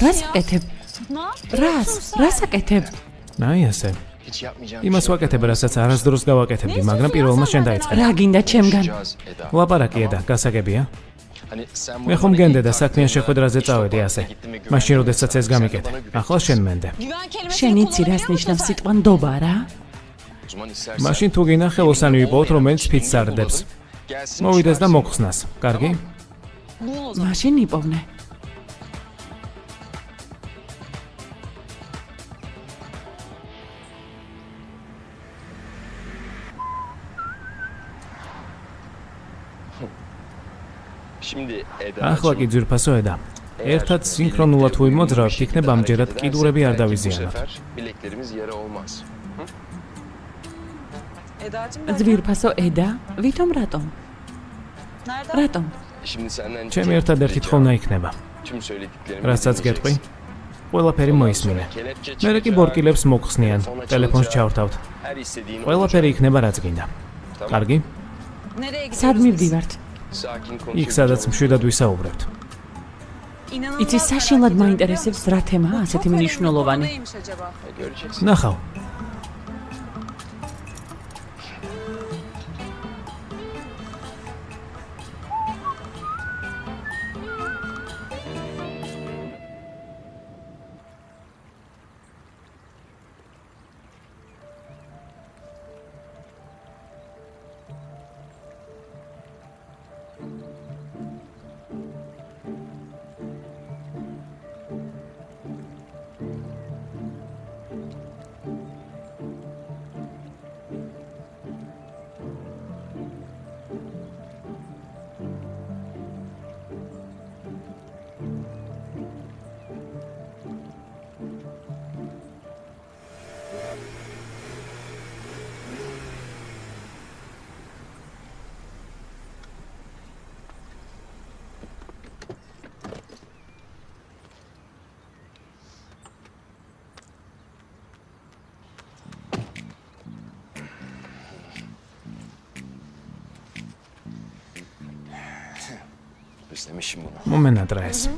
რას აკეთებ? რას აკეთებ? აი ასე. იმას ვაკეთებ, რასაც არასდროს გავაკეთებდი, მაგრამ პირველმა შენ დაიწყე. რა გინდა ჩემგან? ლაპარაკი ედა, გასაგებია? მე ხომ გენდედა საქმიან შეხვედრაზე წავედი ასე. მაშინ როდესაც ეს გამიკეთე. ახლა შენ მენდე. შენ იცი რას ნიშნავს სიტყვა ნდობა რა? მაშინ თუ გინდა ხელოსანი ვიპოვოთ, რომელიც ფიცს არდებს. მოვიდეს და მოგხსნას. კარგი? მაშინ იპოვნე. ახლა კი ძვირფასო ედა. ერთად სინქრონულად თუ იმოძრავებთ, იქნებ ამჯერად კიდურები არ დავიზიანოთ. ძვირფასო ედა? ვითომ რატომ? რატომ? ჩემი ერთადერთი თხოვნა იქნება. რასაც გეტყვი? ყველაფერი მოისმინე. მერე კი ბორკილებს მოგხსნიან, ტელეფონს ჩავრთავთ. ყველაფერი იქნება რაც გინდა. კარგი? სად მივდივართ? იქ სადაც მშვიდად ვისაუბრებთ. იცი საშინლად მაინტერესებს რა თემაა ასეთი მნიშვნელოვანი. ნახავ. მომენატრა ეს.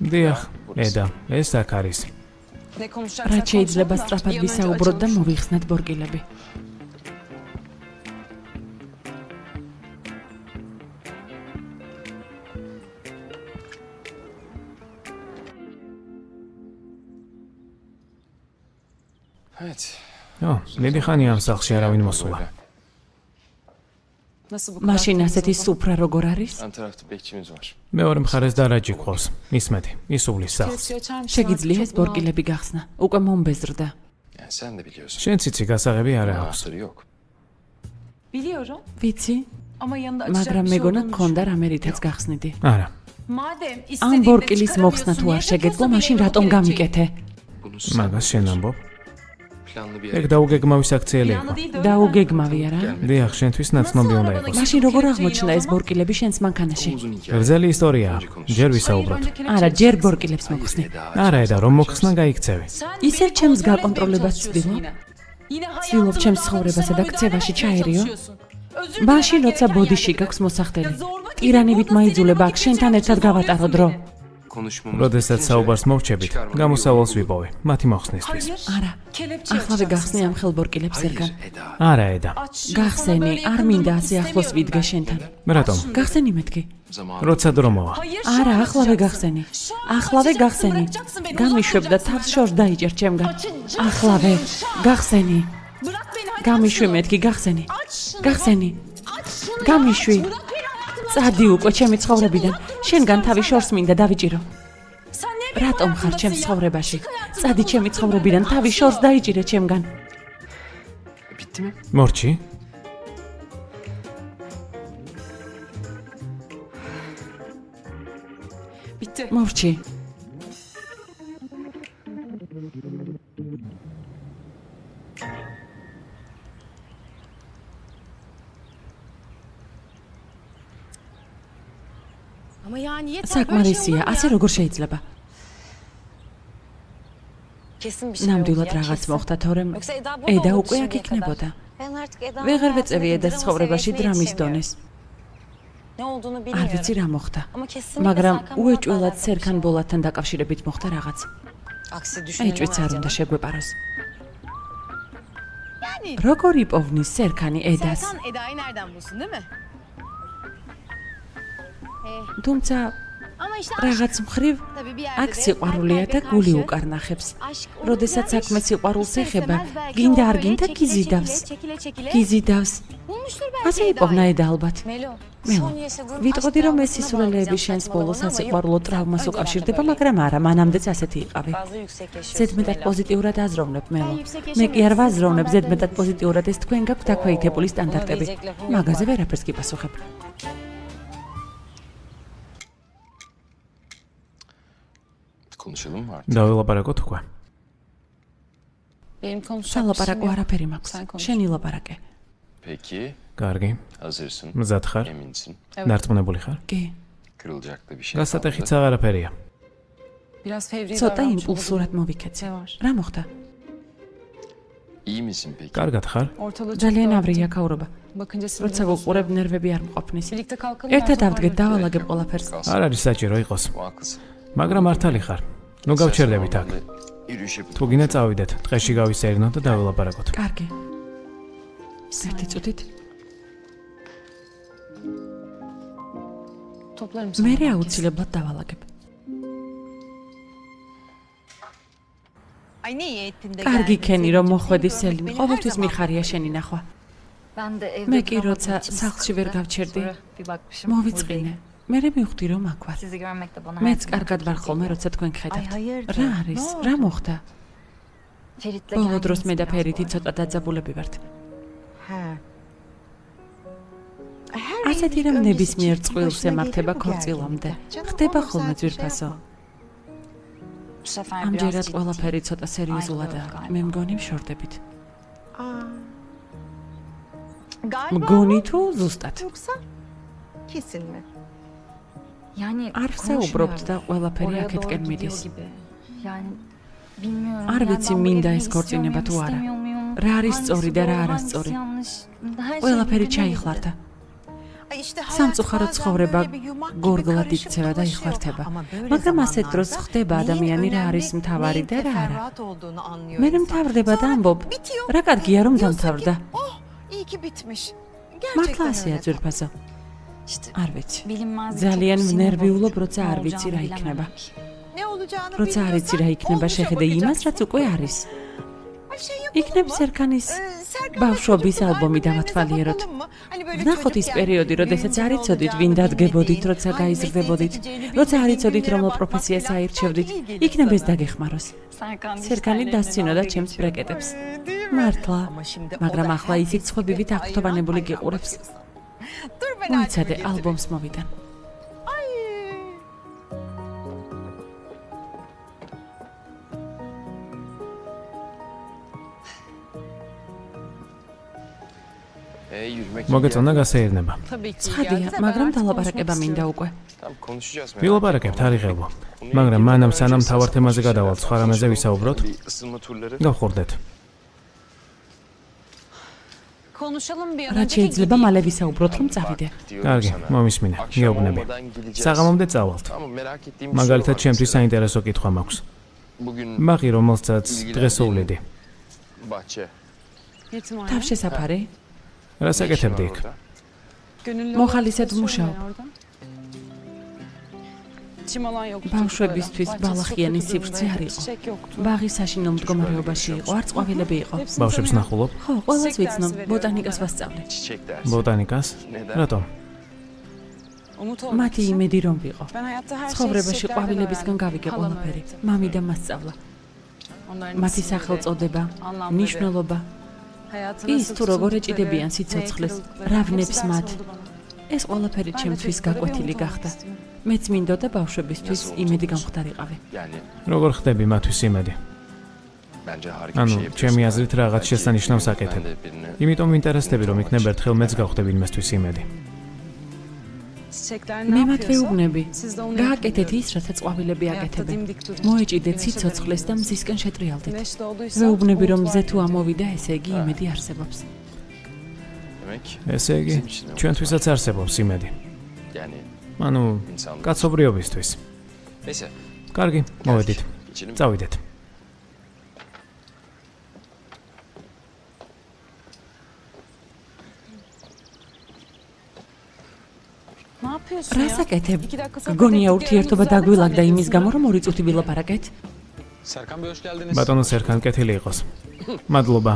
დიახ, ედა, ეს აქ არის. რაც შეიძლება სწრაფად ვისაუბროთ და მოვიხსნათ ბორკილები. დიდი ხანია ამ სახლში არავინ მოსულა. მაშინ ასეთი სუფრა როგორ არის? მეორე მხარეს დარაჯი ყავს. ისმედი, ისუვლის სახლს. შეგიძლია ეს ბორკილები გახსნა. უკვე მომბეზრდა. შენც იცი გასაღები არა აქვს. ვიცი, მაგრამ მეგონა გქონდა რამერითაც გახსნიდი. არა. ამ ბორკილის მოხსნა თუ არ შეგეძლო, მაშინ რატომ გამიკეთე? მაგას შენ ამბობ? ეგ დაუგეგმავი საქციელი იყო. დაუგეგმავი არა? დიახ, შენთვის ნაცნობი უნდა იყოს. მაშინ როგორ აღმოჩნდა ეს ბორკილები შენს მანქანაში? გრძელი ისტორიაა. ჯერ ვისაუბროთ. არა, ჯერ ბორკილებს მოხსნე. არა, ედა, რომ მოხსნა გაიქცევი. ისევ ჩემს გაკონტროლებას ვცდილობ. ვცდილობ ჩემს ცხოვრებასა და ქცევაში ჩაერიო. მაშინ როცა ბოდიში გაქვს მოსახდელი. ტირანივით მაიძულება აქ შენთან ერთად გავატარო დრო. როდესაც საუბარს მოვჩებით, გამოსავალს ვიპოვე, მათი მოხსნისთვის. არა, ახლავე გახსნე ამ ხელბორკილებს ერგან. არა, ედა. გახსენი, არ მინდა ასე ახლოს ვიდგე შენთან. რატომ? გახსენი მეთქი. როცა დრო მოვა. არა, ახლავე გახსენი. ახლავე გახსენი. გამიშვებ და თავს შორს დაიჭერ ჩემგან. ახლავე გახსენი. გამიშვი მეთქი, გახსენი. გახსენი. გამიშვი. წადი უკვე ჩემი ცხოვრებიდან. შენგან თავი შორს მინდა დავიჭირო. რატომ ხარ ჩემს ცხოვრებაში? წადი ჩემი ცხოვრებიდან, თავი შორს დაიჭირე ჩემგან. მორჩი? მორჩი. საკმარისია, ასე როგორ შეიძლება? ნამდვილად რაღაც მოხდა, თორემ ედა უკვე აქ იქნებოდა. ვეღარ ვეწევი ედას ცხოვრებაში დრამის დონეს. არ ვიცი რა მოხდა, მაგრამ უეჭველად სერქან ბოლათთან დაკავშირებით მოხდა რაღაც. ეჭვიც არ უნდა შეგვეპაროს. როგორ იპოვნის სერქანი ედას? თუმცა რაღაც მხრივ აქ სიყვარულია და გული უკარნახებს. როდესაც საქმე სიყვარულს ეხება, გინდა არ გინდა გიზიდავს. ასე იპოვნა ედა ალბათ. მელო, ვიტყოდი რომ ეს სისულელეები შენს ბოლო სასიყვარულო ტრავმას უკავშირდება, მაგრამ არა, მანამდეც ასეთი იყავი. ზედმეტად პოზიტიურად აზროვნებ, მელო. მე კი არ ვაზროვნებ, ზედმეტად პოზიტიურად ეს თქვენ გაქვთ დაქვეითებული სტანდარტები. მაგაზე ვერაფერს კი პასუხებ. დავილაპარაკო თქვა. სალაპარაკო არაფერი მაქვს. შენი ლაპარაკე. კარგი. მზად ხარ? დარწმუნებული ხარ? კი. გასატეხიც აღარაფერია. ცოტა იმპულსურად მოვიქეცე. რა მოხდა? კარგად ხარ? ძალიან ავრია ქაურობა. როცა გუყურებ ნერვები არ მყოფნის. ერთად ავდგეთ, დავალაგებ ყველაფერს. არ არის საჭირო იყოს. მაგრამ მართალი ხარ. ნუ გავჩერდებით აქ. თუ გინდა წავიდეთ, დღეში გავისერნოთ და დავილაპარაკოთ. კარგი. ერთი წუთით. მე აუცილებლად დავალაგებ. კარგი ქენი რომ მოხვედი სელიმ, ყოველთვის მიხარია შენი ნახვა. მე კი როცა სახლში ვერ გავჩერდი, მოვიწყინე. მე მივხვდი რომ აქ ვარ. მეც კარგად ვარ ხოლმე, როცა თქვენ გხედავთ. რა არის? რა მოხდა? ბოლო დროს მე და ფერითი ცოტა დაძაბულები ვართ. ასეთი რომ ნებისმიერ წყვილს ემართება ქორწილამდე. ხდება ხოლმე ძვირფასო. ამჯერად ყველაფერი ცოტა სერიოზულადაა. მე მგონი ვშორდებით. მგონი თუ ზუსტად? არ ვსაუბრობთ და ყველაფერი აქეთკენ მიდის. არ ვიცი მინდა ეს ქორწინება თუ არა. რა არის სწორი და რა არასწორი. ყველაფერი ჩაიხლარდა. სამწუხარო ცხოვრება გორგლად იქცევა და იხლართება. მაგრამ ასეთ დროს ხდება ადამიანი რა არის მთავარი და რა არა. მე მთავრდება და ამბობ, რა კარგია რომ დამთავრდა. მართლა ასეა ძვირფასო. არ ვიცი. ძალიან ვნერვიულობ, როცა არ ვიცი რა იქნება. როცა არ იცი რა იქნება, შეხედე იმას, რაც უკვე არის. იქნებ სერქანის ბავშვობის ალბომი დავათვალიეროთ. ვნახოთ ის პერიოდი, როდესაც არ იცოდით, ვინ დადგებოდით, როცა გაიზრდებოდით, როცა არ იცოდით, რომელ პროფესიას აირჩევდით, იქნებ ეს დაგეხმაროს. სერქანი დასცინოდა ჩემს ბრეკეტებს. მართლა, მაგრამ ახლა ისიც ხვებივით აღფრთოვანებული გიყურებს. მოიცადე ალბომს მოვიდან. მოგეწონა გასეირნება. ცხადია, მაგრამ დალაპარაკება მინდა უკვე. ვილაპარაკებთ არიღებო. მაგრამ მანამ სანამ თავარ თემაზე გადავალთ, სხვა რამეზე ვისაუბროთ. გავხურდეთ. რაც შეიძლება მალე ვისაუბროთ, რომ წავიდე. კარგი, მომისმინე, გეუბნები. საღამომდე წავალთ. მაგალითად, ჩემთვის საინტერესო კითხვა მაქვს. ბაღი, რომელსაც დღეს უვლიდი. თავშესაფარი? რას აკეთებდი იქ? მოხალისედ ვმუშაობ. ბავშვებისთვის ბალახიანი სივრცე არ იყო. ბაღი საშინელ მდგომარეობაში იყო, არც ყვავილები იყო. ბავშვებს ნახულობ? ხო, ყველას ვიცნობ, ბოტანიკას ვასწავლე. ბოტანიკას? რატომ? მათი იმედი რომ ვიყო. ცხოვრებაში ყვავილებისგან გავიგე ყველაფერი. მამიდამ მასწავლა. მათი სახელწოდება, მნიშვნელობა. ის თუ როგორ ეჭიდებიან სიცოცხლეს, რავნებს მათ. ეს ყველაფერი ჩემთვის გაკვეთილი გახდა. მეც მინდოდა ბავშვებისთვის იმედი გამხდარიყავი. როგორ ხდები მათთვის იმედი? ანუ, ჩემი აზრით რაღაც შესანიშნავს აკეთებ. იმიტომ ვინტერესდები, რომ იქნებ ერთხელ მეც გავხდები იმისთვის იმედი. მე მათ ვეუბნები, გააკეთეთ ის, რასაც ყვავილები აკეთებენ. მოეჭიდეთ სიცოცხლეს და მზისკენ შეტრიალდეთ. ვეუბნები, რომ მზე თუ ამოვიდა, ესე იგი იმედი არსებობს. ესე იგი, ჩვენთვისაც არსებობს იმედი. ანუ, კაცობრიობისთვის. კარგი, მოვედით. წავიდეთ. რას აკეთებ? გონია ურთიერთობა დაგვილაგდა იმის გამო, რომ 2 წუთი ვილაპარაკეთ? ბატონო სერქან, კეთილი იყოს. მადლობა.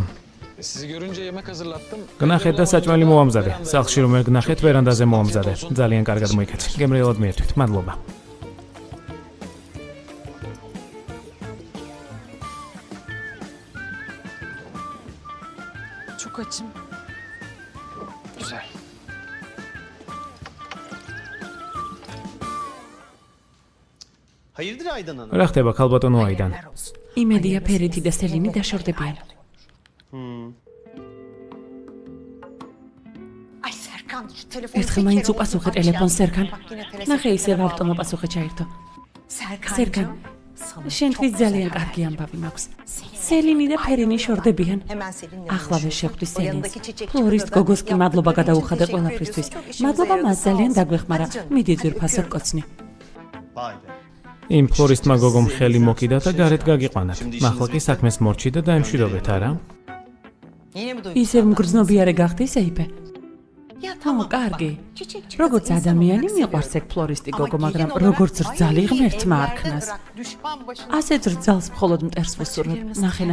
გნახეთ და საჭმელი მოამზადე. სახლში რომ ვერ გნახეთ, ვერანდაზე მოამზადე. ძალიან კარგად მოიქეთ. გემრიელად მიერთვით. მადლობა. რა ხდება ქალბატონო აიდან? იმედია ფერითი და სელინი დაშორდებიან. ერთხელ მაინც უპასუხე ტელეფონს სერქან. ნახე ისევ ავტომობასუხე ჩაერთო. სერქან, შენთვის ძალიან კარგი ამბავი მაქვს. სელინი და ფერინი შორდებიან. ახლავე შეხვდი სელინს. ფლორისტ გოგოს კი მადლობა გადაუხადე ყველაფრისთვის. მადლობა მას ძალიან დაგვეხმარა. მიდი ძვირფასო კოცნი. იმ ფლორისტმა გოგომ ხელი მოკიდა და გარეთ გაგიყვანათ. მახლა კი საქმეს მორჩი და დაემშვიდობეთ, არა? ისევ მგრძნობიარე გახდი, სეიფე? ო, კარგი. როგორც ადამიანი მიყვარს ეგ ფლორისტი გოგო, მაგრამ როგორც რძალი ღმერთმა არქნას. ასეთ რძალს მხოლოდ მტერს ვუსურვებ. ნახე,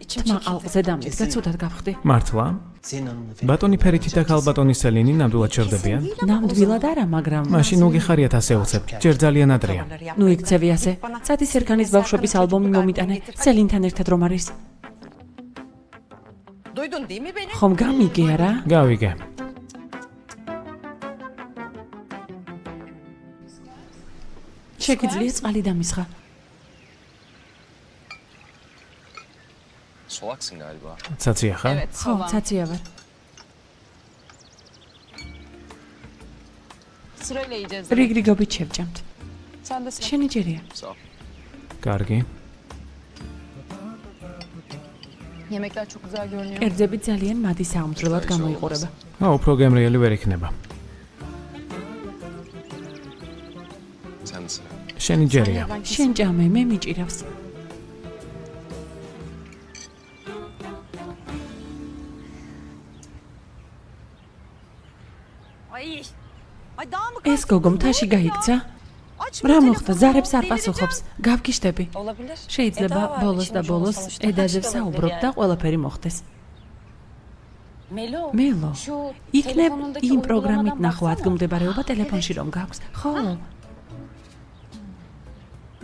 თმა ყალყზე დამიდგა, ცუდად გავხდი. მართლა? ბატონი ფერითი და ქალბატონი სელინი ნამდვილად შორდებიან? ნამდვილად არა, მაგრამ მაშინ უგიხარიათ ასე უცებ. ჯერ ძალიან ადრეა. ნუ იქცევი ასე. წადი სერქანის ბავშვობის ალბომი მომიტანე, სელინთან ერთად რომ არის. ხომ გამიგე არა? გავიგე. შეგიძლია წყალი დამისხა. ცაცია ხარ? ხო, ცაცია ვარ. რიგრიგობით შევჭამთ. შენი ჯერია. კარგი. კერძები ძალიან მადი საუნდრელად გამოიყურება. უფრო გემრიელი ვერ იქნება. შენი ჯერია. შენ ჭამე, მე მიჭირავს. ეს გოგო მთაში გაიქცა? რა მოხდა? ზარებს არ პასუხობს. გავგიშდები. შეიძლება ბოლოს და ბოლოს ედაზე ვსაუბრობ და ყველაფერი მოხდეს. მელო, იქნებ იმ პროგრამით ნახო ადგილმდებარეობა ტელეფონში რომ გაქვს. ხო.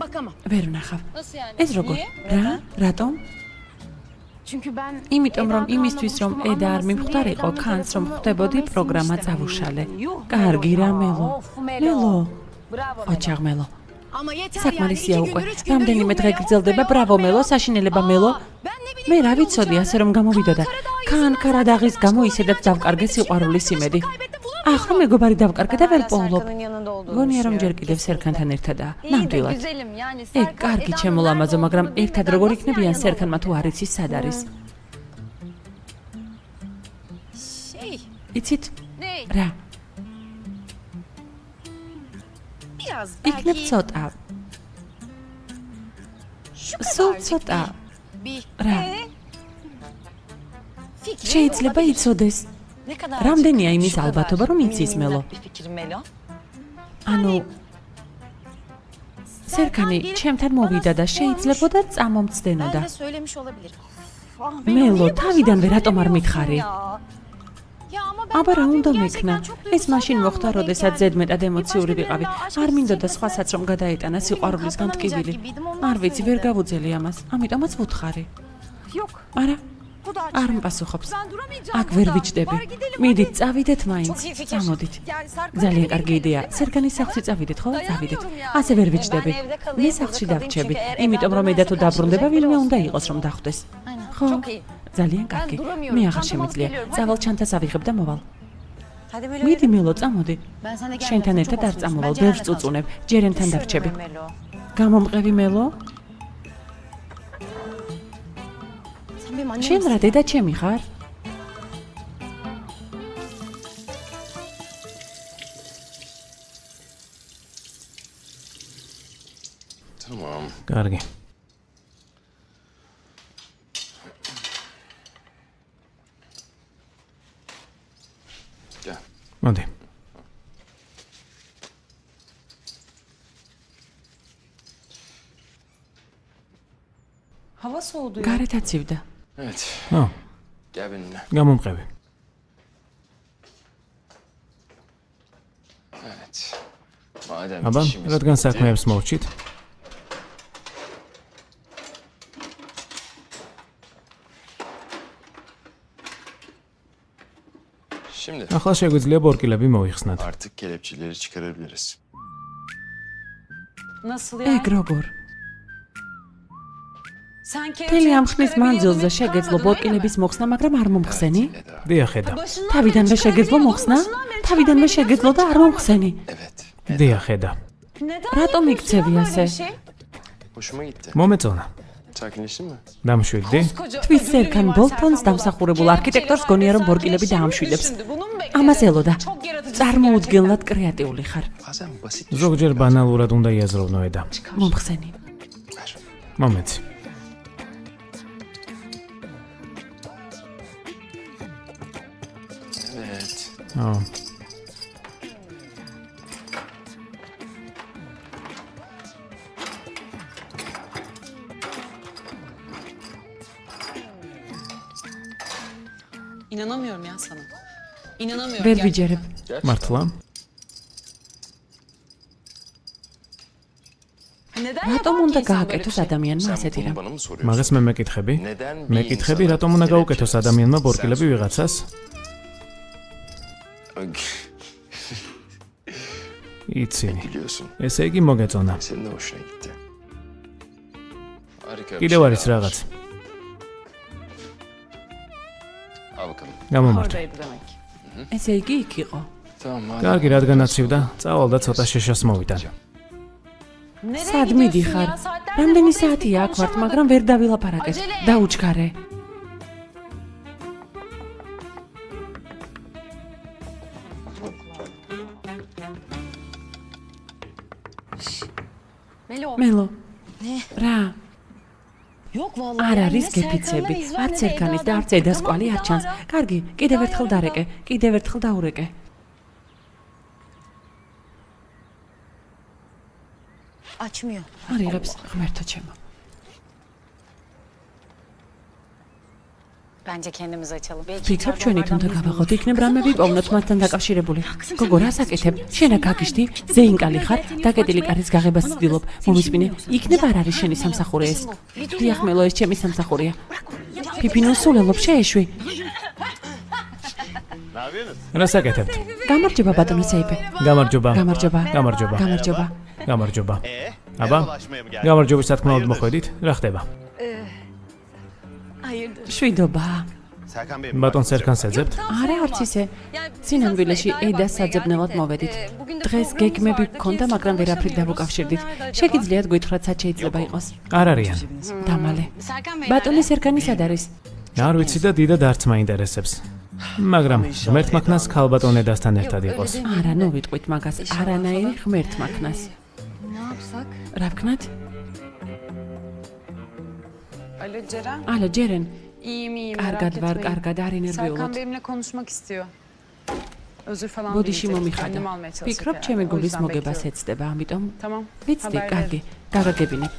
ვერ ვნახავ. ეს როგორ? რა? რატომ? იმიტომ რომ იმისთვის რომ ედა არ მიმხვდარიყო, ქანს რომ ხვდებოდი პროგრამა წავუშალე. კარგი რა მელო. მელო. ოჩაღმელო. საკმარისია უკვე. რამდენიმე დღე გრძელდება, ბრავო მელო, საშინელება მელო. მე რა ვიცოდი ასე რომ გამოვიდოდა. ქან ქარადაღის გამო ისედაც დავკარგე სიყვარულის იმედი. ახლა მეგობარი დავკარგე და ვერ პოულობ. გონია რომ ჯერ კიდევ სერქანთან ერთადაა. ნამდვილად. ეგ კარგი ჩემო ლამაზო, მაგრამ ერთად როგორ იქნებიან სერქანმა თუ არ იცის სად არის? იცით? რა? იქნებ ცოტა. სულ ცოტა. რა? შეიძლება იცოდეს. რამდენია იმის ალბათობა რომ იცის მელო? ანუ სერქანი ჩემთან მოვიდა და შეიძლებოდა წამომცდენოდა. მელო, თავიდანვე რატომ არ მითხარი? აბა რა უნდა მექნა? ეს მაშინ მოხდა, როდესაც ზედმეტად ემოციური ვიყავი. არ მინდოდა სხვასაც რომ გადაეტანა სიყვარულისგან ტკივილი. არ ვიცი, ვერ გავუძელი ამას. ამიტომაც ვუთხარი. არა. არ მპასუხობს. აქ ვერ ვიჯდები. მიდით, წავიდეთ მაინც. წამოდით. ძალიან კარგი იდეა. სერგანის სახლში წავიდეთ, ხო? წავიდეთ. ასე ვერ ვიჯდები. მე სახლში დავრჩები, იმიტომ რომ ედა თუ დაბრუნდება, ვინმე უნდა იყოს რომ დახვდეს. ხო? ძალიან კარგი. მე აღარ შემიძლია. წავალ ჩანთას ავიღებ და მოვალ. მიდი მელო, წამოდი. შენთან ერთად არ წამოვალ, ბევრს წუწუნებ. ჯერენთან დავრჩები. გამომყევი მელო? შენ რა დედა ჩემი ხარ? კარგი. მოდი. Hava soğudu ya. გარეთ აცივდა. Evet. ო, Gel benimle. გამომყევი. Evet. Madem აბა, işimiz რადგან bitti, საქმეებს მოვჭით, Şimdi ახლა შეგვიძლია ბორკილები მოიხსნათ. artık kelepçeleri çıkarabiliriz. Nasıl ya? ეგ როგორ? Sen მთელი ამ ხნის მანძილზე შეგეძლო ბორკილების მოხსნა, მაგრამ არ მომხსენი? Eda. დიახ, ხედა. თავიდანვე შეგეძლო მოხსნა? თავიდანვე შეგეძლო და არ მომხსენი? Evet. დიახ, ხედა. რატომ იქცევი ასე? Hoşuma gitti. მომეწონა. Sakinleştin mi? დამშვიდდი? თვის სერქან ბოლტონს დამსახურებულ არქიტექტორს გონია რომ ბორკილები დაამშვიდებს. ამას ელოდა. წარმოუდგენლად კრეატიული ხარ. Bazen basit ზოგჯერ ბანალურად უნდა იაზროვნო eda. მომხსენი. düşünler. მომეცი. Evet. ო, İnanamıyorum ya sana. İnanamıyorum ვერ gerçekten. ვიჯერებ. მართლა? Neden რატომ yapar უნდა ki insan böyle bir გააკეთოს şey? ადამიანმა Sen ასეთი bunu რამ? bana mı soruyorsun? მაგას მე მეკითხები? Neden მეკითხები, რატომ უნდა გაუკეთოს ადამიანმა ბორკილები ვიღაცას? იცინი. Biliyorsun. ესე იგი მოგეწონა. Senin de hoşuna gitti. Harika bir კიდევ şey არის daha რაღაც. var. Al bakalım. გამომართე. Oradaydı demek. ესე იგი იქ იყო. Tamam hadi. კარგი, რადგან აცივდა, წავალ და ცოტა შეშას მოვიტან. Nereye სად gidiyorsun მიდიხარ? ya? Saatlerdir რამდენი buradayız, საათია bir აქ ვართ, konuşamadık. მაგრამ ვერ დავილაპარაკეთ. Acele. დაუჩქარე. Melo. მელო. Ne? რა? Yok vallahi. არ yani არის ne Serkan'la გეფიცები, İzvan, არც ne de ერქანის და Eda'dan. არც ედას Tamam, კვალი bir არ daha ჩანს. ara. კარგი, კიდევ Daha ერთხელ yarın დარეკე, კიდევ ერთხელ დაურეკე. Açmıyor. არ იღებს ღმერთო ჩემო. Bence kendimiz açalım. Belki ფიქრობ ჩვენი içeride თუნდა onlardan biz გავაღოთ, buluruz. იქნებ რამე ვიპოვნოთ მასთან დაკავშირებული. გოგო, რას აკეთებ? შენა გაგიშდი, ზეინკალი ხარ, დაკეტილი კარის გაღებას ვცდილობ. მომისმინე, იქნებ არ არის შენი სამსახური ეს. დიახ, მელო, ეს ჩემი სამსახურია. ფიფინო სულელობ შეეშვი. რას აკეთებთ? გამარჯობა ბატონო სეიფე. გამარჯობა. გამარჯობა. გამარჯობა. გამარჯობა. გამარჯობა. აბა, გამარჯობის სათქმაოდ მოხვედით, რა ხდება? Hayırdır? შვიდობა. ბატონ სერქანს ეძებთ? არა არც ისე. სინამდვილეში ედას საძებნელად მოვედით. დღეს გეგმები გქონდა, მაგრამ ვერაფრით დავუკავშირდით. შეგიძლიათ გვითხრათ, სად შეიძლება იყოს? არ არიან. დამალე. Serkan Bey ბატონი სერქანი სად არის? არ ვიცი და დიდად არც მაინტერესებს. მაგრამ ღმერთმა ქნას ქალბატონ ედასთან ერთად იყოს. არა, ნუ ვიტყვით მაგას. არანაირი ღმერთმა ქნას. ne yapsak? რა ვქნათ? Alo Ceren. ალო, ჯერენ. İyiyim iyiyim. კარგად merak ვარ, etmeyin. კარგად არ Serkan ინერვიულობ. benimle konuşmak istiyor. Özür falan ბოდიში dileyecek. მომიხადა. Annemi almaya çalışacak ვფიქრობ, herhalde. ჩემი O გულის yüzden მოგებას bekliyorum. ეცდება, ამიტომ Tamam. ვიცდი, haber კარგი. verin. გავაგებინებ.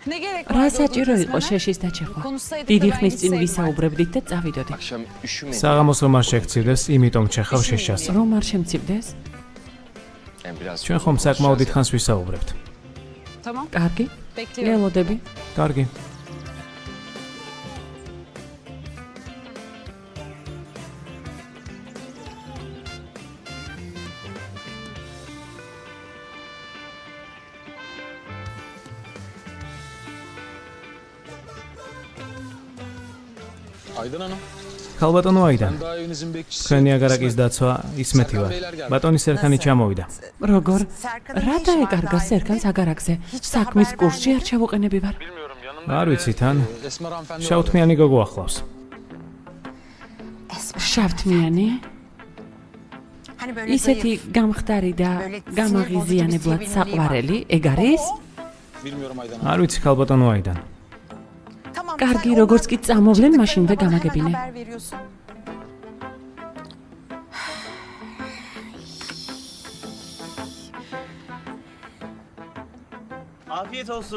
Ne gerek რა var? საჭირო იყო შეშის დაჭერა? დიდი ხნის წინ ვისაუბრებდით და წავიდოდი. Akşam üşümedin. საღამოს რომ არ შეგწირდეს, იმიტომ ჩეხავ შეშას. რომ არ შემცივდეს? Yani biraz ჩვენ ხომ საკმაოდ დიდხანს ვისაუბრებთ. Tamam. კარგი. Bekliyorum. ველოდები. კარგი. Aydın Hanım, ქალბატონო აიდან. ben daha evinizin bekçisi. თქვენი აგარაკის დაცვა ისმეთი ვარ. ბატონი სერქანი ჩამოვიდა. როგორ? რა დაეკარგა სერქანს აგარაკზე? საქმის კურსში არ ჩავუყენები ვარ. არ ვიცი თან. შავთმიანი გოგო ახლავს. შავთმიანი? ისეთი გამხდარი და გამაღიზიანებლად საყვარელი, ეგ არის? არ ვიცი ქალბატონო აიდან. კარგი, როგორც კი წამოვლენ, მაშინვე გამაგებინე.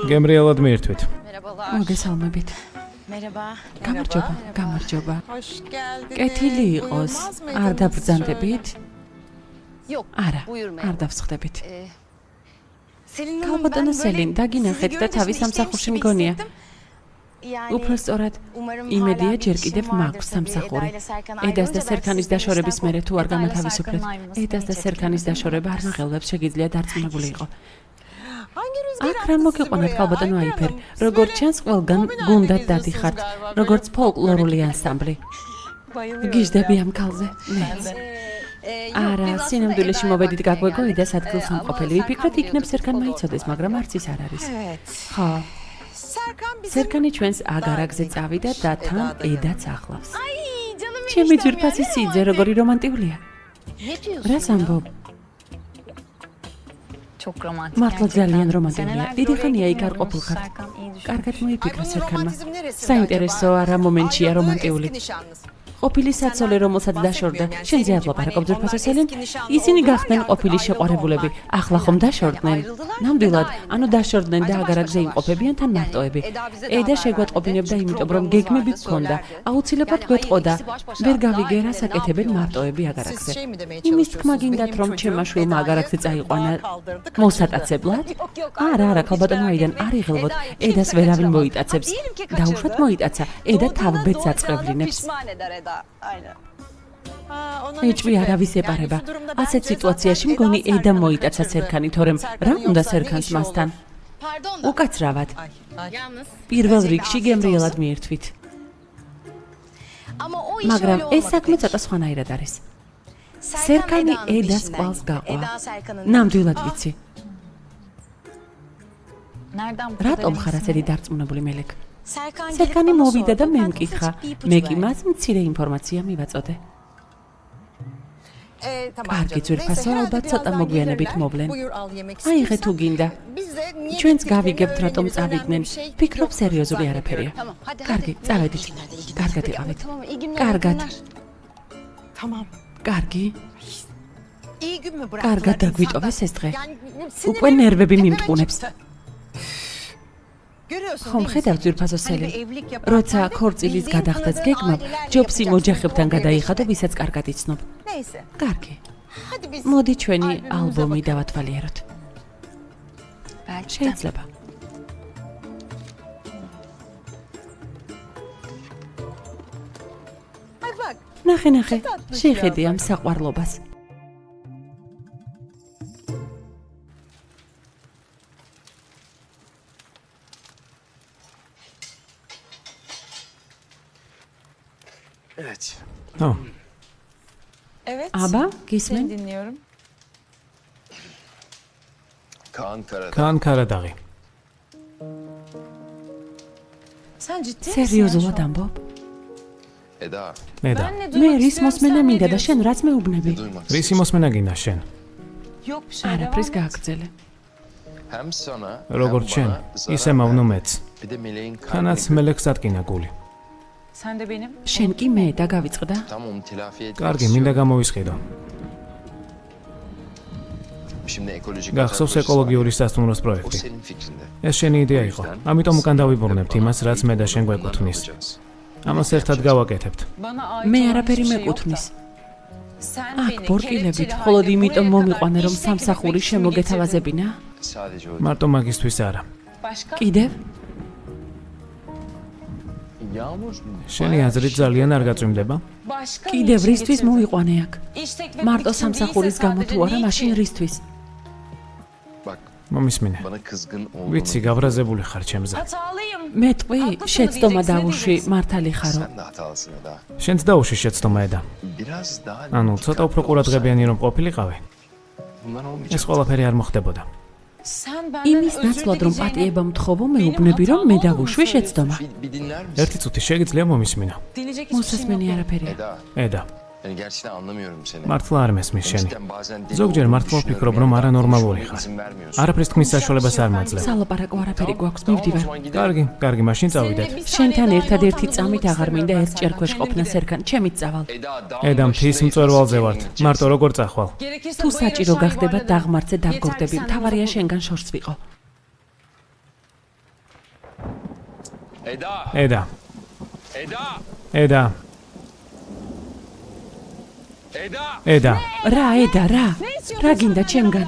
გემრიელად მიირთვით. მოგესალმებით. Merhaba. გამარჯობა, გამარჯობა. კეთილი იყოს, არ დაბრძანდებით? Yok. არა, Buyur არ დავსხდებით. Selin ქალბატონო სელინ, დაგინახეთ და თავის სამსახურში მგონია. უფრო სწორად, იმედია ჯერ კიდევ მაქვს სამსახური. ედას და სერქანის დაშორების მერე თუ არ გამათავისუფლეთ, ედას და სერქანის დაშორება არ მაღელვებს შეგიძლია დარწმუნებული იყო. აქ რა მოგიყვანათ ქალბატონო აიფერ, როგორც ჩანს ყველგან გუნდად დადიხართ, როგორც ფოლკლორული ანსამბლი. გიჟდები ამ ქალზე? მეც. არა, სინამდვილეში მოვედით გაგვეგო ედას ადგილსამყოფელი. ვიფიქრეთ იქნებ სერქანმა იცოდეს, მაგრამ არც ის არ არის. ხო. სერქანი ჩვენს აგარაგზე წავიდა და თან ედაც ახლავს. ჩემი ძვირფასი სიძე როგორი რომანტიულია. რას ამბობ? Çok romantik. მართლა ძალიან რომანტიულია. დიდი ხანია იქ არ ყოფილხართ. კარგად მოიფიქრა სერქანმა. საინტერესო არა მომენტია რომანტიული. ყოფილი საცოლე, რომელსაც დაშორდა, შენზე არ ვლაპარაკობ ძვირფასო სელინ. ისინი გახდნენ ყოფილი შეყვარებულები. ახლა ხომ დაშორდნენ? ნამდვილად, ანუ დაშორდნენ და აგარაგზე იმყოფებიან თან მარტოები. ედა შეგვატყობინებდა იმიტომ, რომ გეგმები გქონდა. აუცილებლად გვეტყოდა. ვერ გავიგე რა საკეთებენ მარტოები აგარაგზე. იმის თქმა გინდათ, რომ ჩემმა შვილმა აგარაგზე წაიყვანა მოსატაცებლად? არა, ქალბატონო აიდან არ იღელვოთ. ედას ვერავინ მოიტაცებს. დაუშვათ მოიტაცა. ედა თავბედს აწყევლინებს. ეჭვი არავის ეპარება. ასეთ სიტუაციაში მგონი ედა მოიტაცა სერქანი, თორემ რა უნდა სერქანს მასთან? უკაცრავად. პირველ რიგში გემრიელად მიირთვით. მაგრამ ეს საქმე ცოტა სხვანაირად არის. სერქანი ედას კვალს გაყვა. ნამდვილად ვიცი. რატომ ხარ ასეთი დარწმუნებული მელეკ? სერქანი მოვიდა და მე მკითხა. მე კი მას მცირე ინფორმაცია მივაწოდე. კარგი ძვირფასო, ალბათ ცოტა მოგვიანებით მოვლენ. აიღე თუ გინდა. ჩვენც გავიგებთ რატომ წავიდნენ. ფიქრობ სერიოზული არაფერია. კარგი, წავედით. კარგად იყავით. კარგად. კარგი. კარგად დაგვიტოვეს ეს დღე. უკვე ნერვები მიმტყუნებს. ხომ ხედავ ძვირფასო სელი, როცა ქორწილის გადახდას გეგმავ, ჯობსი მოჯახებთან გადაიხადო, ვისაც კარგად იცნობ. კარგი. მოდი ჩვენი ალბომი დავათვალიეროთ. შეიძლება. ნახე, შეხედე ამ საყვარლობას. Evet. Oh, Evet. აბა, Seni გისმენ? dinliyorum. Kaan Karadağ. Kaan Karadaği. Sen ciddi misin? სერიოზულად ამბობ? Eda. Eda. Ben ne მე duymak რის istiyorum, მოსმენა sen ne მინდა და diyorsun? შენ რაც მეუბნები? Duymak Რის istiyorsun. იმოსმენა გინდა შენ? Yok bir şey. არაფრის devam et. გააგრძელე. Hem sana Როგორც hem შენ, bana ისე zarar მავნო ver. მეც. Bir de meleğin თანაც kalbini მელექს ატკინა გული. Sen de benim. შენ კი მე და გავიწყდა? tam onu telafi etmek კარგი, მინდა istiyorum. გამოვისყიდო. Şimdi ekolojik გახსოვს atak ეკოლოგიური სასტუმროს O პროექტი. senin fikrinde. ეს შენი იდეა იყო. ამიტომ უკან დავიბრუნებთ იმას, რაც მე და შენ Bunları გვეკუთვნის. yapacağız. ამას ერთად გავაკეთებთ. Bana ait მე olan არაფერი hiçbir şey yok da. მეკუთვნის. Sen აქ beni ბორკილებით kelepçeli მხოლოდ halde იმიტომ buraya მომიყვანე, kadar რომ işe სამსახური gitmek için mi getirdin? შემოგეთავაზებინა? Sadece o. მარტო მაგისთვის არა. Başka? კიდევ? Yağmur. შენი აზრით ძალიან არ გაწვიმდება? Başka კიდევ niçin რისთვის getirdin? მოვიყვანე აქ? İş teklif მარტო için სამსახურის değilse გამო sadece თუ არა, მაშინ niçin? რისთვის? Bak მომისმინე. bana kızgın olduğunu. ვიცი, გაბრაზებული ხარ ჩემზე. Hatalıyım. მეტყვი, შეცდომა დავუშვი, მართალი ხარო. Sen de hatalısın Eda. შენც დაუში შეცდომა ედა. Biraz daha ანუ ცოტა უფრო ყურადღებიანი რომ ყოფილიყავი, Bundan ეს olmayacak. ყველაფერი არ მოხდებოდა. Sen benden იმის özür ნაცვლად რომ dileyeceğine პატიება მთხოვო, მე benim უბნები რომ hatam მე olmadı mı დავუშვი söyle? შეცდომა. Bir dinler misin? ერთი წუთი შეგიძლია მომისმინო. Dinleyecek hiçbir şeyim yok. მოსასმენი benim. არაფერია. Eda, eda, yani gerçekten anlamıyorum seni. მართლა არ მესმის შენი. Cidden bazen deli ზოგჯერ olduğunu მართლა düşünüyorum. ვფიქრობ, Yani რომ daha არანორმალური konuşmaya ხარ. izin vermiyorsun. არაფრის თქმის საშუალებას არ მაძლევ. სალაპარაკო არაფერი გვაქვს, Tamam o მივდივარ. zaman gidelim. კარგი, მაშინ წავიდეთ. Seninle bir შენთან saniye daha ერთადერთი ortamda წამით bulunmak აღარ მინდა istemiyorum ერთჯერ ben ქვეშ Serkan. ყოფნა Kendi სერკან, ჩემით წავალ. Eda, eda, მთის მწვერვალზე ვართ. მარტო როგორ წახვალ? Gerekirse თუ bu საჭირო yarışa გახდება yuvarlanırım. დაღმართზე Yeter ki დავგორდები, senden მთავარია uzak ol. შენგან შორს ვიყო. Eda, eda, Eda, eda, Eda. eda. რა ედა, რა? რა გინდა ჩემგან?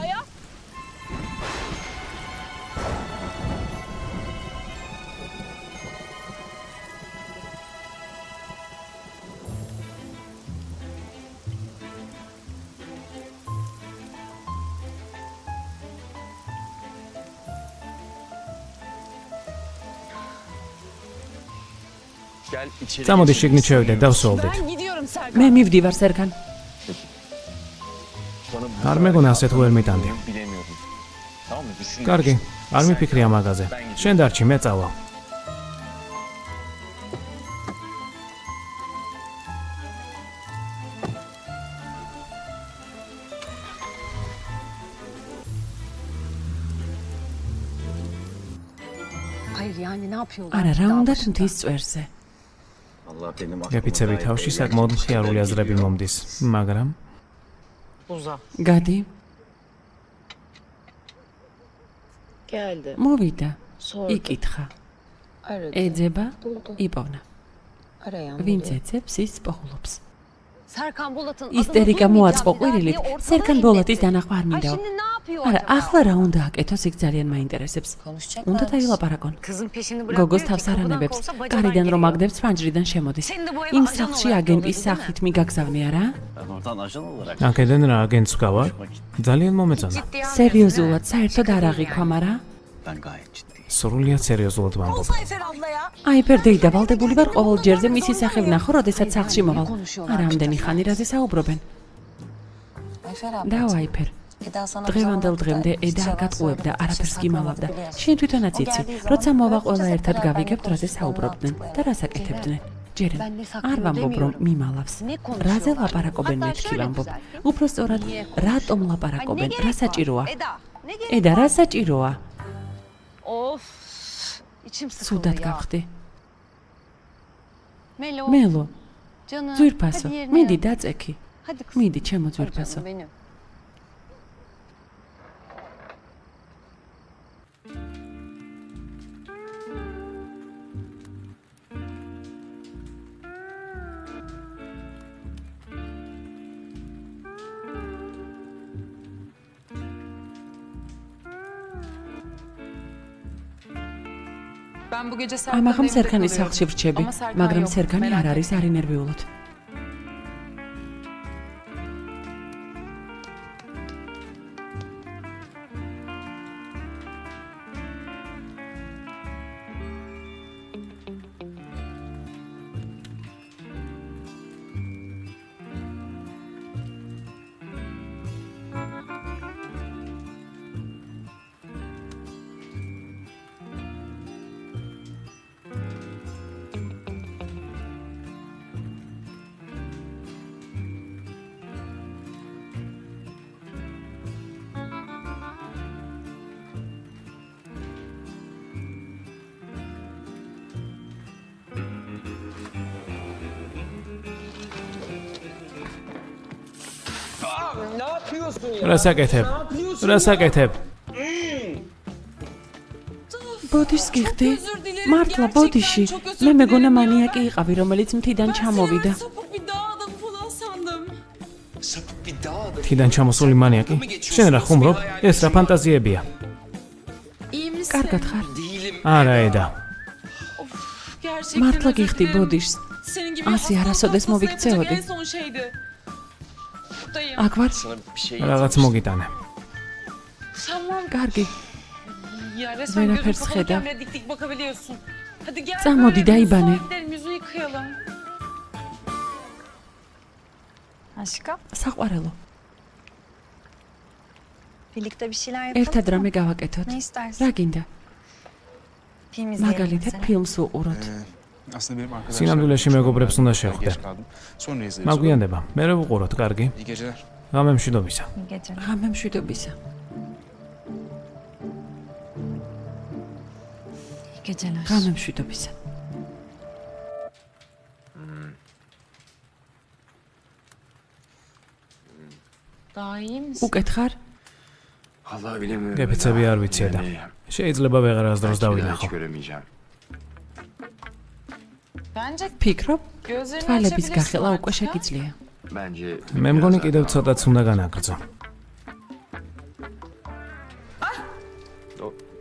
Gel içeri. წამოდი შიგნით შევიდეთ, დავსვოლდით. Ben gidiyorum Serkan. მე მივდივარ სერკან. Bana bu არ kadar მეგონა ასეთ ვერ yakın მიტანდი. olduğunu Bilemiyordum. Tamam mı? Düşün. კარგი, არ მიფიქრია მაგაზე. შენ დარჩი, მე წავალ. Hayır yani ne yapıyorlar? არა, რა dağ უნდათ başında? მთის წვერზე? Allah benim გეფიცები თავში საკმაოდ მხიარული აზრები მომდის, მაგრამ Uza. გადი, Geldi. მოვიდა. Sordu. იკითხა. Aradı. ეძება, Buldu. იპოვნა. Arayan ვინც buluyor. ეძებს, ის პოულობს. Serkan Bolat'ın ისტერიკა მოაწყო ყვირილით, სერკან ბოლატის დანახვა არ მინდაო. Şimdi ne yapıyor არა, acaba? ახლა რა უნდა აკეთოს, იქ ძალიან მაინტერესებს. Konuşacak უნდა mı? დაილაპარაკონ. Kızın peşini bırakmıyor გოგოს ki, თავს kapıdan არანებებს, korsa bacadan კარიდან რომ giriyor. აგდებს, ფანჯრიდან შემოდის. Seni de bu eve იმ ajan სახლში olarak აგენტის yolladı, değil mi? სახით მიგაგზავნე არა? Ben oradan ajan olarak აქედან რა აგენტს ვგავარ? ძალიან მომეწონა. Ciddi almıyorsun, სერიოზულად, değil mi? საერთოდ არ Şaka აღიქვა, değil მაგრამ ben gayet ciddiyim. სრულიად სერიოზულად ვამბობ. აიფერდეი დავალდებული ვარ ყოველ ჯერზე მისი სახე ვნახო, როდესაც სახლში მოვალ. არა, ამდენი ხანი რაზე საუბრობენ. და აიფერ. დღევანდელ დღემდე ედა არ გატყუებდა, არაფერს გიმალავდა. შენ თვითონაც იცი, როცა მოვა ყველა ერთად გავიგებთ, რაზე საუბრობდნენ და რას აკეთებდნენ. ჯერენ, არ ვამბობ რომ მიმალავს. რაზე ლაპარაკობენ მეთქი ვამბობ. უფრო სწორად, რატომ ლაპარაკობენ, რა საჭიროა? ედა, რა საჭიროა? Of. İçim sıkıldı სუდად ya. გავხდი. Melo. მელო, Canım. ძვირფასო, hadi yerine მიდი yat. დაწექი. Hadi kızım. მიდი, ჩემო Canım ძვირფასო. benim. Ben bu gece ამაღამ evde სერკანის kalıyorum. სახლში ვრჩები, Ama Serkan მაგრამ yok, სერკანი merak არ არის, etme. არ ინერვიულოთ. რას აკეთებ? რას აკეთებ? ბოდიშს გიხდი? მართლა ბოდიში? მე მეგონა მანიაკი იყავი, რომელიც მთიდან ჩამოვიდა. Sapık bir dağ adamı falan sandım. Sapık bir dağ da. თიდან ჩამოსული მანიაკი? შენ რა ხუმრობ? ეს რა ფანტაზიებია? İyi misin? კარგად ხარ? Değilim. არა, ედა. Gerçekten მართლა özür გიხდი dilerim. ბოდიშს? Senin gibi Asi arasodes hasta movikceodi. yapacak en son şeydi. Buradayım. აქ ვარ? Sana bir şey რაღაც მოგიტანე. Tamam. კარგი. Ya resmen gözüm Verapers kapalı Xeda. bile dik dik bakabiliyorsun. Hadi gel. Წამოდი, böyle bir დაიბანე. mutfağa gidelim, yüzünü yıkayalım. Aşkım. საყვარელო. Birlikte bir şeyler yapalım. ერთად რამე გავაკეთოთ. Ne istersin? რა გინდა? Film izleyelim მაგალითად mesela. ფილმს უყუროთ. Aslında benim arkadaşlarım... სინამდვილეში მეგობრებს უნდა შეხვდე. Geç kaldım. Sonra izleriz. მაგვიანდება. მე რა ვუყუროთ, კარგი? İyi geceler. ღამე მშვიდობისა. İyi geceler. ღამე მშვიდობისა. İyi geceler. ღამე მშვიდობისა. Daha iyi misin? უკეთ ხარ? Allah bilemiyorum. გეფიცები არ ვიცია და შეიძლება ვეღარასდროს დავინახო. göremeyeceğim. Bence ფიქრობ, gözlerini თვალების açabilirsin გახელა artık, უკვე ha? შეგიძლია. Bence მე მგონი კიდევ ცოტაც უნდა განაგრძო.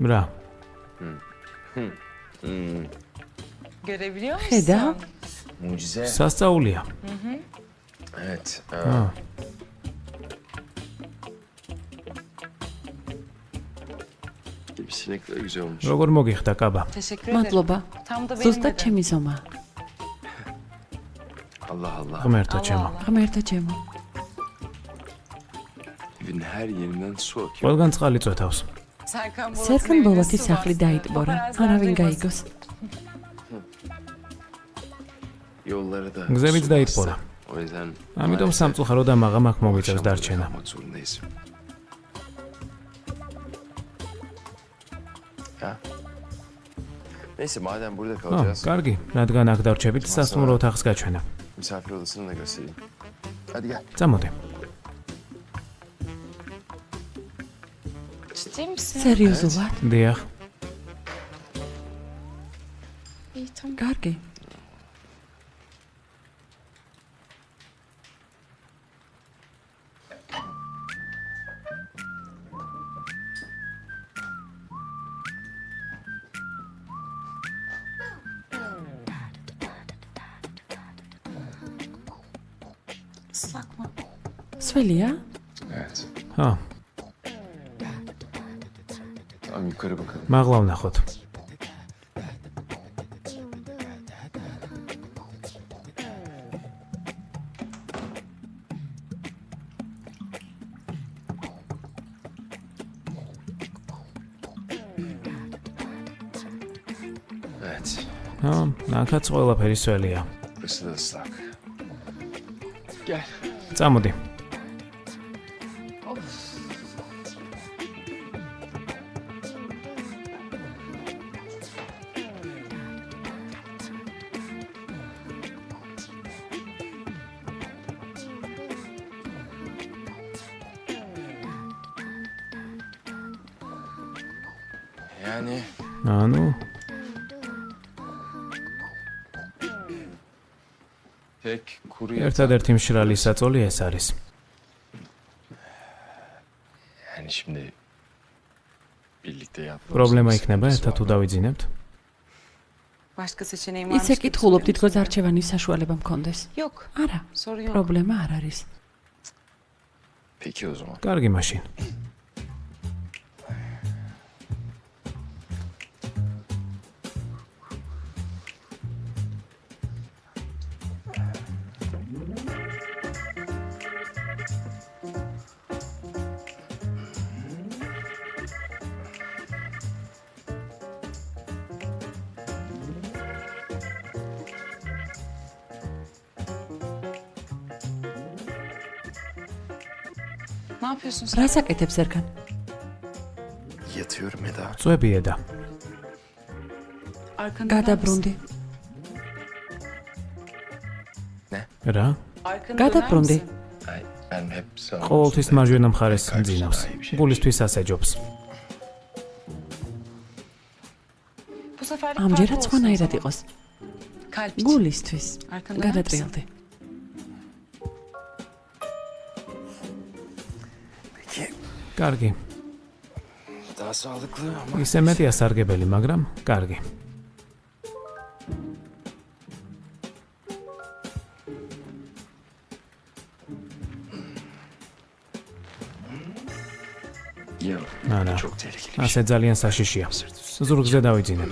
ბრა, Görebiliyor musun? ხედა? mucize. სასწაულია. Evet. აა, Kesinlikle güzel olmuş. როგორ მოგიხდა კაბა? Teşekkür ederim. მადლობა. Tam da benim ზუსტად dedim. ჩემი ზომა. Allah Allah. ღმერთო ჩემო. ღმერთო ჩემო. Evin her yerinden su akıyor. ყველგან წყალი წვეთავს. Serkan სერგან evine ბოლოთის su სახლი bastı. დაიტბორა. Paparaziler არავინ duymasın. გაიგოს. Yolları da გზებიც su დაიტბორა. bastı. O yüzden ამიტომ სამწუხარო და მაღამ აქ მოგიწევს დარჩენა. Yapmak zorundayız. Ya. Neyse madem burada აა, kalacağız. კარგი, რადგან აქ დარჩებით, სასტუმრო ოთახს გაჩვენებ. Misafir odasını da göstereyim. Hadi gel. წამოდი. Ciddi misin? სერიოზულად? დიახ. İyi tamam. კარგი. Islak mı? სველია? Evet. ჰა, Tamam yukarı bakalım. მაღლა ვნახოთ. Evet. ჰა, აქაც ყველაფერი სველია. Burası da ıslak. Gel. წამოდი. Yani ანუ, tek kuru ერთადერთი მშრალი საწოლი ეს არის. Yani şimdi birlikte yapmamız. პრობლემა იქნება ერთად თუ დავიძინებთ? Başka seçeneğim varmış ისე gibi კითხულობ, söylüyorsun. თითქოს არჩევანის საშუალება მქონდეს. Yok. არა, Sorun yok. პრობლემა არ არის. Peki o zaman. კარგი მაშინ. Ne yapıyorsun sen? რას აკეთებს სერგან? Yatıyorum Eda. წვები ედა. Arkanda döner misin? გადაბრუნდი. რა? Arkanda გადაბრუნდი. döner misin? Ay, ben hep sağ ყოველთვის მარჯვენა მხარეს მძინავს. გულისთვის ასეჯობს. Bu sefer ამჯერად სხვანაირად იყოს. Kalp için. გულისთვის. Arkanda döner misin? გადატრიალდი. Peki კარგი. daha sağlıklı ama ისე მეტია სარგებელი, მაგრამ კარგი. ya არა, çok tehlikeli. ასე ძალიან საშიშია. ზურგზე დავიძინებ.